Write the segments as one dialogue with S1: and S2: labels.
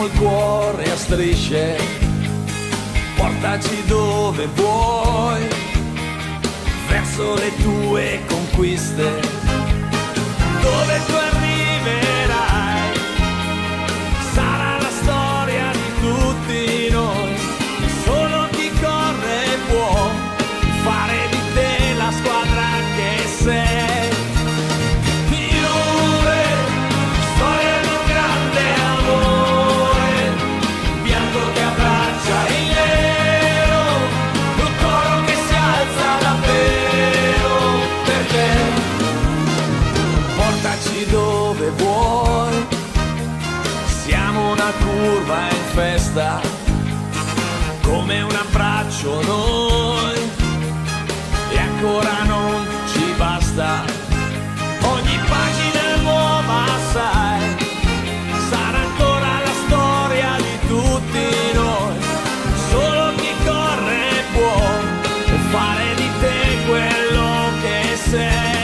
S1: il cuore a strisce, portaci dove vuoi, verso le tue conquiste, dove tu arriverai, sarà la storia di tutti noi, solo chi corre può fare di te la squadra che sei. Dove vuoi, siamo una curva in festa, come un abbraccio noi, e ancora non ci basta, ogni pagina è nuova, sai, sarà ancora la storia di tutti noi, solo chi corre può fare di te quello che sei.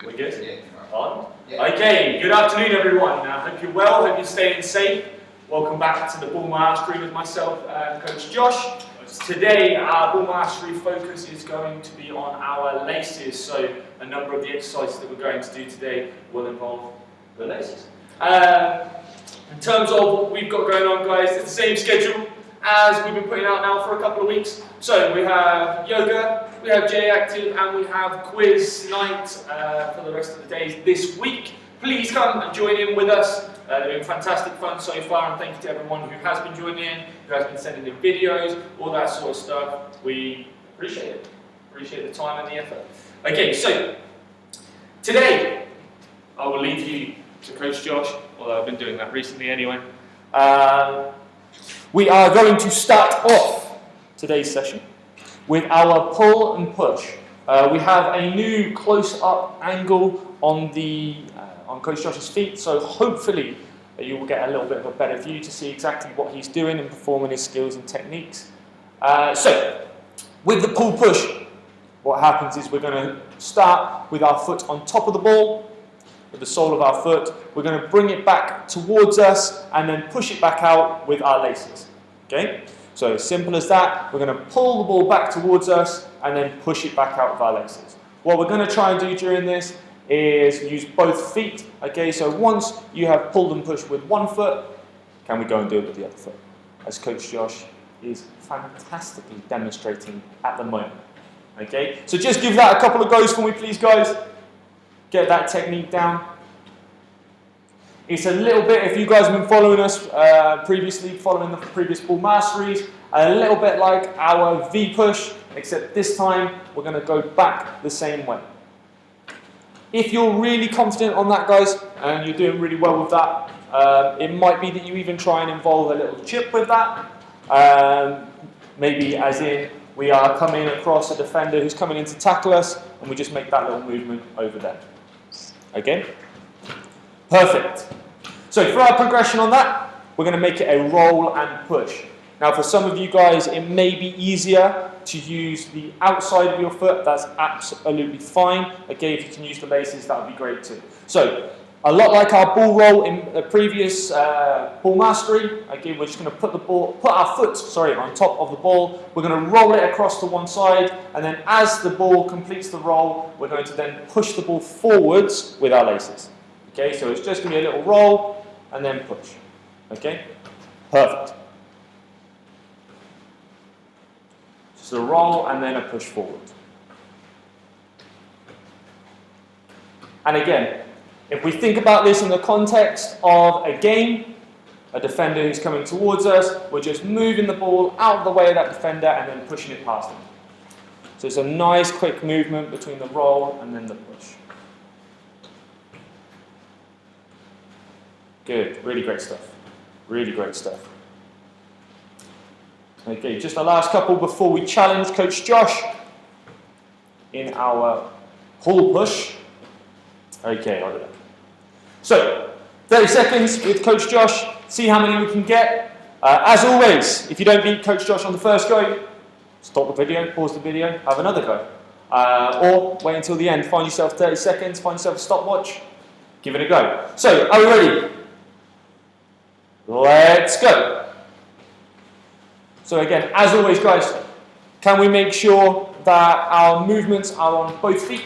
S2: We good? Yeah. On? Yeah. Okay, good afternoon everyone. I hope you're well, hope you're staying safe. Welcome back to the ball mastery with myself and Coach Josh. Today our ball mastery focus is going to be on our laces, so a number of the exercises that we're going to do today will involve the laces. In terms of what we've got going on, guys, it's the same schedule as we've been putting out now for a couple of weeks. So we have yoga, we have J Active, and we have quiz night for the rest of the days this week. Please come and join in with us. They've been fantastic fun so far, and thank you to everyone who has been joining in, who has been sending in videos, all that sort of stuff. We appreciate it. Appreciate the time and the effort. Okay, so today I will leave you to Coach Josh, although I've been doing that recently anyway. We are going to start off today's session with our pull and push. We have a new close-up angle on Coach Josh's feet, so hopefully you will get a little bit of a better view to see exactly what he's doing and performing his skills and techniques. So, with the pull-push, what happens is we're going to start with our foot on top of the ball, with the sole of our foot. We're going to bring it back towards us and then push it back out with our laces. Okay? So as simple as that, we're going to pull the ball back towards us and then push it back out with our laces. What we're going to try and do during this is use both feet. Okay, so once you have pulled and pushed with one foot, can we go and do it with the other foot? As Coach Josh is fantastically demonstrating at the moment. Okay, so just give that a couple of goes for me, please, guys. Get that technique down. It's a little bit, if you guys have been following us previously, following the previous ball masteries, a little bit like our V push, except this time we're going to go back the same way. If you're really confident on that, guys, and you're doing really well with that, it might be that you even try and involve a little chip with that. Maybe as in, we are coming across a defender who's coming in to tackle us, and we just make that little movement over there. Okay? Perfect. So for our progression on that, we're going to make it a roll and push. Now for some of you guys, it may be easier to use the outside of your foot. That's absolutely fine. Okay, if you can use the laces, that would be great too. So A lot like our ball roll in the previous ball mastery. Okay, we're just going to put our foot, on top of the ball. We're going to roll it across to one side, and then as the ball completes the roll, we're going to then push the ball forwards with our laces. Okay, so it's just going to be a little roll and then push. Okay, perfect. Just a roll and then a push forward. And again, if we think about this in the context of a game, a defender who's coming towards us, we're just moving the ball out of the way of that defender and then pushing it past them. So it's a nice quick movement between the roll and then the push. Good, really great stuff. Really great stuff. Okay, just the last couple before we challenge Coach Josh in our pull push. Okay, I'll do that. So, 30 seconds with Coach Josh, see how many we can get. As always, if you don't beat Coach Josh on the first go, stop the video, pause the video, have another go. Or wait until the end, find yourself 30 seconds, find yourself a stopwatch, give it a go. So, are we ready? Let's go. So again, as always guys, can we make sure that our movements are on both feet?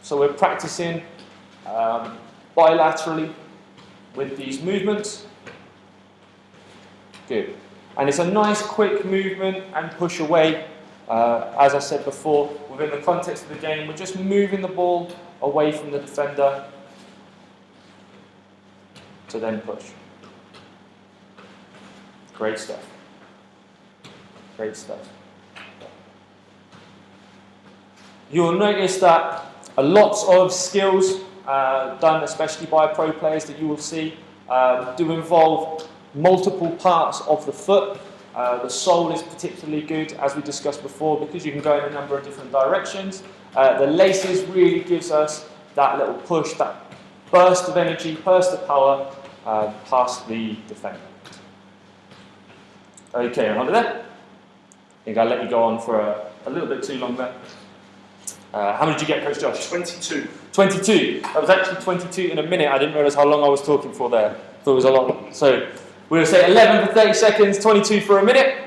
S2: So we're practicing bilaterally with these movements. Good. And it's a nice quick movement and push away. As I said before, within the context of the game, we're just moving the ball away from the defender to then push. Great stuff. Great stuff. You'll notice that a lot of skills done especially by pro players that you will see do involve multiple parts of the foot. The sole is particularly good, as we discussed before, because you can go in a number of different directions. The laces really gives us that little push, that burst of energy, burst of power past the defender. Okay, on to that. I think I'll let you go on for a little bit too long there. How many did you get, Coach Josh?
S3: 22.
S2: 22. That was actually 22 in a minute. I didn't realise how long I was talking for there. I thought it was a lot. So we'll say 11 for 30 seconds, 22 for a minute.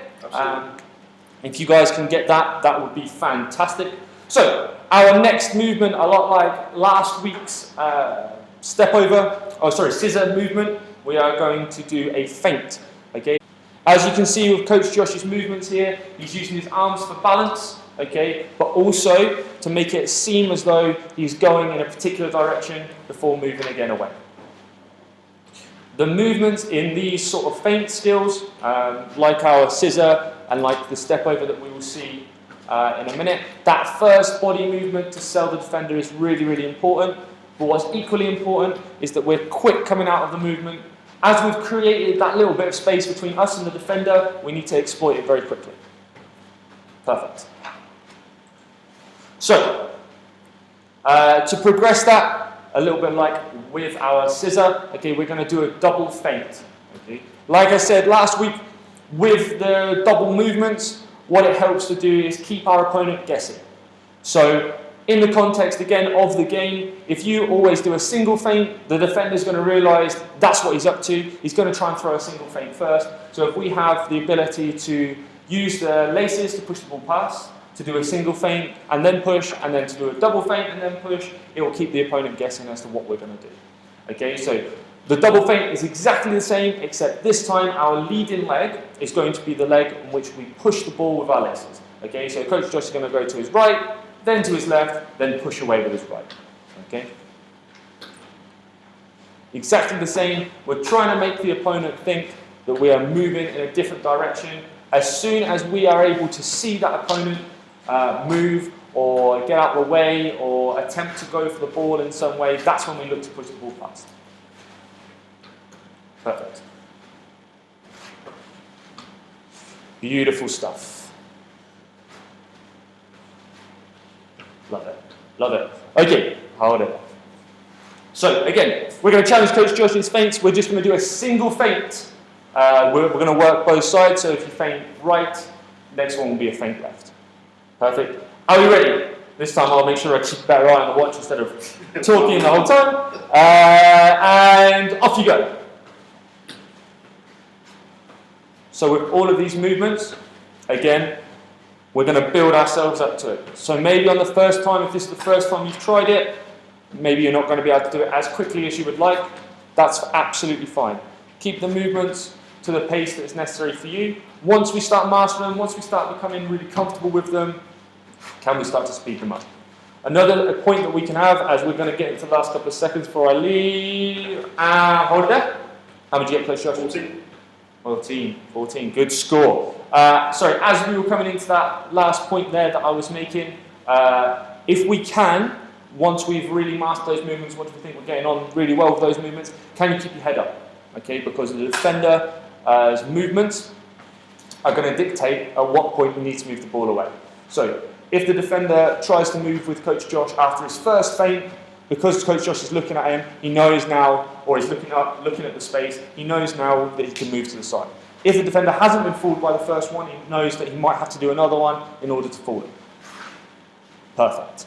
S2: If you guys can get that, that would be fantastic. So our next movement, a lot like last week's scissor movement, we are going to do a feint. Okay. As you can see with Coach Josh's movements here, he's using his arms for balance, okay, but also to make it seem as though he's going in a particular direction before moving again away. The movements in these sort of feint skills, like our scissor and like the step over that we will see in a minute, that first body movement to sell the defender is really, really important. But what's equally important is that we're quick coming out of the movement. As we've created that little bit of space between us and the defender, we need to exploit it very quickly. Perfect. So, to progress that, a little bit like with our scissor, okay, we're going to do a double feint. Okay. Like I said last week, with the double movements, what it helps to do is keep our opponent guessing. So, in the context, again, of the game, if you always do a single feint, the defender's going to realise that's what he's up to. He's going to try and throw a single feint first. So if we have the ability to use the laces to push the ball past, to do a single feint and then push, and then to do a double feint and then push, it will keep the opponent guessing as to what we're going to do. Okay, so the double feint is exactly the same, except this time our leading leg is going to be the leg in which we push the ball with our laces. Okay, so Coach Josh is going to go to his right, then to his left, then push away with his right. Okay? Exactly the same. We're trying to make the opponent think that we are moving in a different direction. As soon as we are able to see that opponent move or get out of the way or attempt to go for the ball in some way, that's when we look to push the ball past. Perfect. Beautiful stuff. Love it. Love it. Okay, hold it. So again, we're going to challenge Coach Josh in his feints. We're just going to do a single feint. We're going to work both sides. So if you feint right, next one will be a feint left. Perfect. Are we ready? This time I'll make sure I keep a better eye on the watch instead of talking the whole time. And off you go. So with all of these movements, again, we're going to build ourselves up to it. So maybe on the first time, if this is the first time you've tried it, maybe you're not going to be able to do it as quickly as you would like. That's absolutely fine. Keep the movements to the pace that is necessary for you. Once we start mastering them, once we start becoming really comfortable with them, can we start to speed them up? Another point that we can have, as we're going to get into the last couple of seconds before I leave, hold it there. How did you get close, Josh? 14, good score. Sorry, as we were coming into that last point there that I was making, if we can, once we've really mastered those movements, once we think we're getting on really well with those movements, can you keep your head up? Okay, because the defender's movements are going to dictate at what point you need to move the ball away. So, if the defender tries to move with Coach Josh after his first feint, because Coach Josh is looking at him, he knows now, or he's looking up, looking at the space, he knows now that he can move to the side. If the defender hasn't been fooled by the first one, he knows that he might have to do another one in order to fool him. Perfect.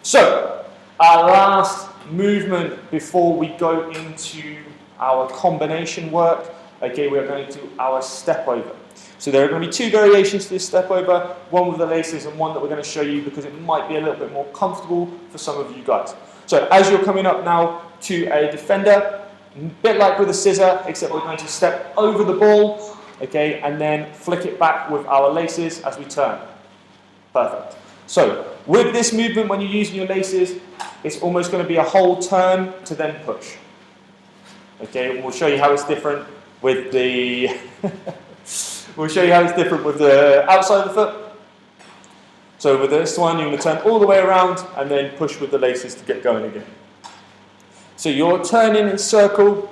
S2: So, our last movement before we go into our combination work, okay, we are going to do our step over. So there are going to be two variations to this step over, one with the laces and one that we're going to show you because it might be a little bit more comfortable for some of you guys. So as you're coming up now to a defender, a bit like with a scissor, except we're going to step over the ball, okay, and then flick it back with our laces as we turn. Perfect. So with this movement, when you're using your laces, it's almost going to be a whole turn to then push. Okay, and we'll show you how it's different with the we'll show you how it's different with the outside of the foot. So with this one, you're going to turn all the way around and then push with the laces to get going again. So your turning in circle,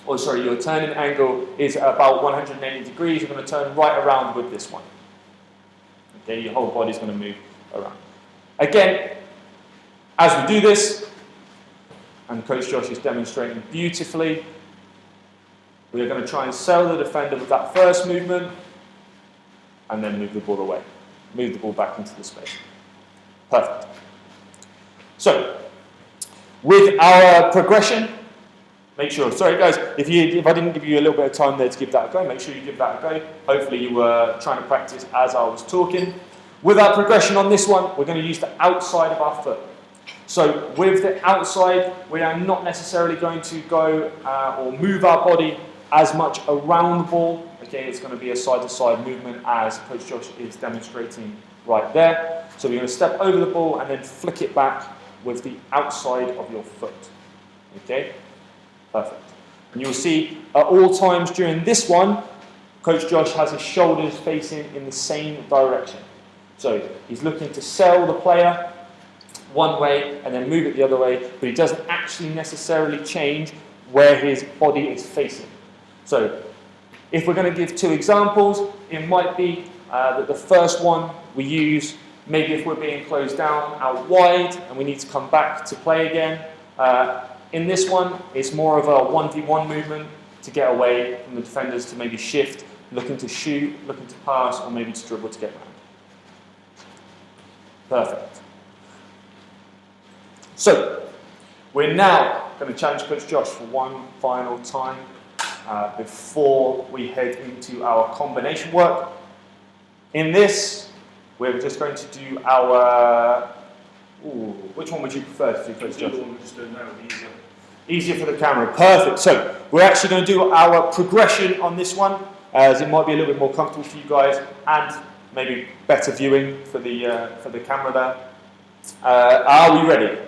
S2: or sorry, your turning angle is about 180 degrees. You're going to turn right around with this one. Okay, your whole body's going to move around. Again, as we do this, and Coach Josh is demonstrating beautifully, we are going to try and sell the defender with that first movement, and then move the ball away. Move the ball back into the space. Perfect. So, with our progression, make sure, sorry guys, if I didn't give you a little bit of time there to give that a go, make sure you give that a go. Hopefully you were trying to practice as I was talking. With our progression on this one, we're going to use the outside of our foot. So with the outside, we are not necessarily going to go or move our body as much around the ball. Okay, it's going to be a side-to-side movement as Coach Josh is demonstrating right there. So we're going to step over the ball and then flick it back with the outside of your foot. Okay, perfect. And you'll see at all times during this one, Coach Josh has his shoulders facing in the same direction. So he's looking to sell the player one way and then move it the other way, but he doesn't actually necessarily change where his body is facing. So if we're going to give two examples, it might be that the first one we use, maybe if we're being closed down out wide and we need to come back to play again. In this one, it's more of a 1v1 movement to get away from the defenders to maybe shift, looking to shoot, looking to pass, or maybe to dribble to get around. Perfect. So, we're now going to challenge Coach Josh for one final time before we head into our combination work. In this, we're just going to do our... which one would you prefer to do, Coach Josh? Easier for the camera. Perfect. So, we're actually going to do our progression on this one, as it might be a little bit more comfortable for you guys, and maybe better viewing for the camera there. Are we ready?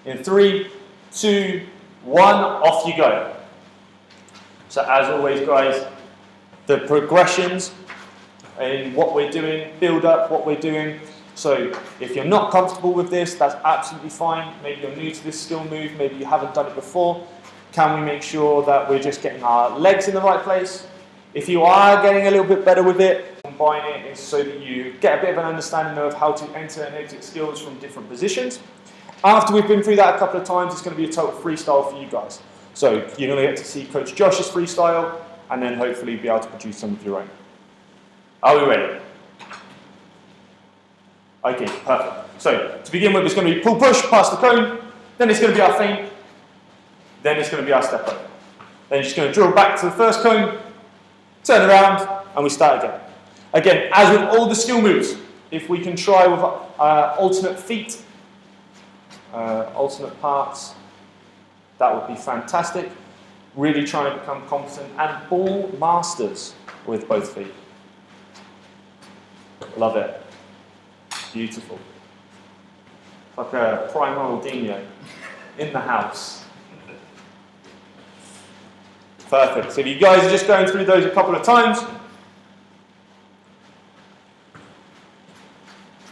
S2: In 3, 2, 1, off you go. So as always guys, the progressions in what we're doing, build up what we're doing. So if you're not comfortable with this, that's absolutely fine. Maybe you're new to this skill move, maybe you haven't done it before. Can we make sure that we're just getting our legs in the right place? If you are getting a little bit better with it, combine it is so that you get a bit of an understanding of how to enter and exit skills from different positions. After we've been through that a couple of times, it's going to be a total freestyle for you guys. So you're going to get to see Coach Josh's freestyle and then hopefully be able to produce some of your own. Are we ready? Okay, perfect. So, to begin with, it's going to be pull-push past the cone, then it's going to be our feint, then it's going to be our step over. Then you're just going to drill back to the first cone, turn around, and we start again. Again, as with all the skill moves, if we can try with alternate feet, alternate parts, that would be fantastic. Really trying to become competent and ball masters with both feet. Love it. Beautiful. Like a prime Ronaldinho in the house. Perfect. So if you guys are just going through those a couple of times,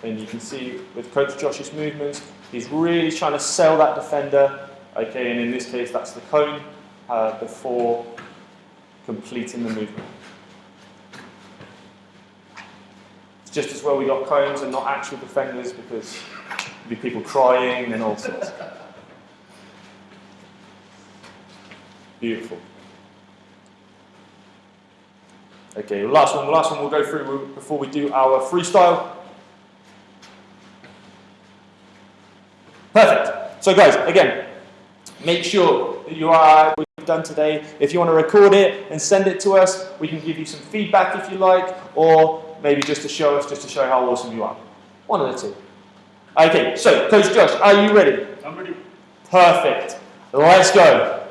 S2: and you can see with Coach Josh's movements, he's really trying to sell that defender. Okay, and in this case, that's the cone before completing the movement. It's just as well we got cones and not actual defenders because there'd be people crying and all sorts. Beautiful. Okay, the last one we'll go through before we do our freestyle. Perfect. So guys, again, make sure that you are what we've done today. If you want to record it and send it to us, we can give you some feedback if you like, or maybe just to show us, just to show how awesome you are. One of the two. Okay, so Coach Josh, are you ready?
S3: I'm ready.
S2: Perfect. Let's go.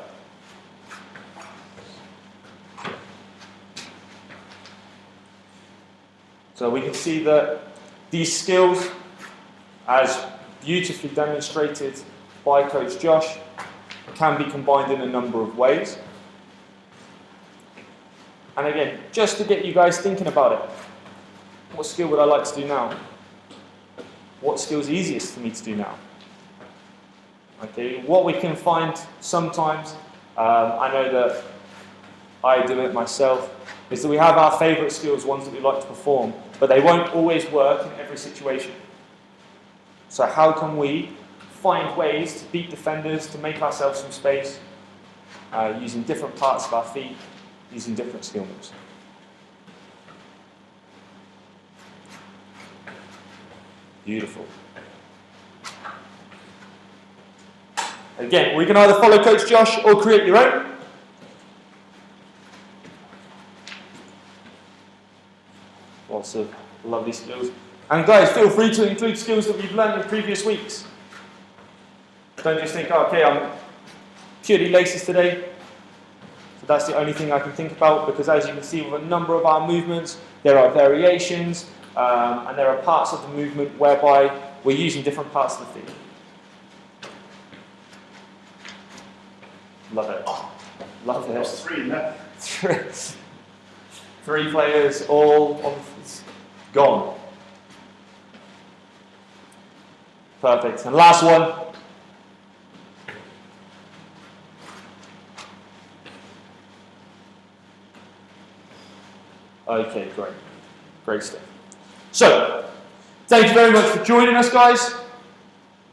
S2: So we can see that these skills, as beautifully demonstrated by Coach Josh, can be combined in a number of ways. And again, just to get you guys thinking about it, what skill would I like to do now? What skill is easiest for me to do now? Okay, what we can find sometimes, I know that I do it myself, is that we have our favourite skills, ones that we like to perform, but they won't always work in every situation. So how can we find ways to beat defenders, to make ourselves some space, using different parts of our feet, using different skill moves? Beautiful. Again, we can either follow Coach Josh or create your own. Lots of lovely skills. And guys, feel free to include skills that we've learned in previous weeks. Don't just think, oh, okay, I'm purely laces today. So that's the only thing I can think about, because as you can see with a number of our movements, there are variations, and there are parts of the movement whereby we're using different parts of the feet. Love it. Love it.
S3: There's three left.
S2: Three players, all on gone. Perfect. And last one. Okay, great. Great stuff. So, thank you very much for joining us, guys.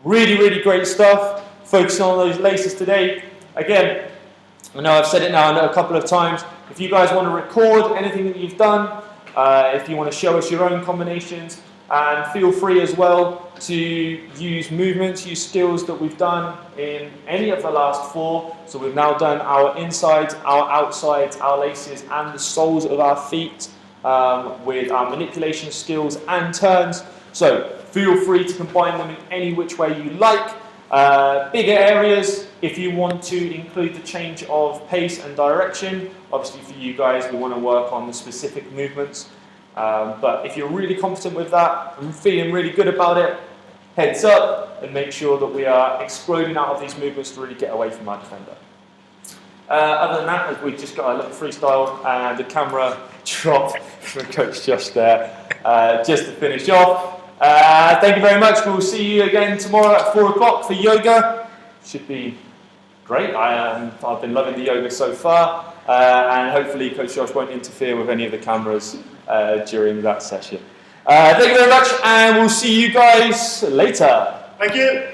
S2: Really, really great stuff. Focusing on those laces today. Again, I know I've said it now a couple of times. If you guys want to record anything that you've done, if you want to show us your own combinations, and feel free as well to use movements, use skills that we've done in any of the last four. So we've now done our insides, our outsides, our laces, and the soles of our feet with our manipulation skills and turns. So feel free to combine them in any which way you like. Bigger areas, if you want to include the change of pace and direction. Obviously for you guys, we want to work on the specific movements. But if you're really confident with that and feeling really good about it, heads up and make sure that we are exploding out of these movements to really get away from our defender. Other than that, we've just got a little freestyle and the camera drop from Coach Josh there, just to finish off. Thank you very much. We'll see you again tomorrow at 4 o'clock for yoga. Should be great. I've been loving the yoga so far, and hopefully Coach Josh won't interfere with any of the cameras during that session. Thank you very much, and we'll see you guys later.
S3: Thank you.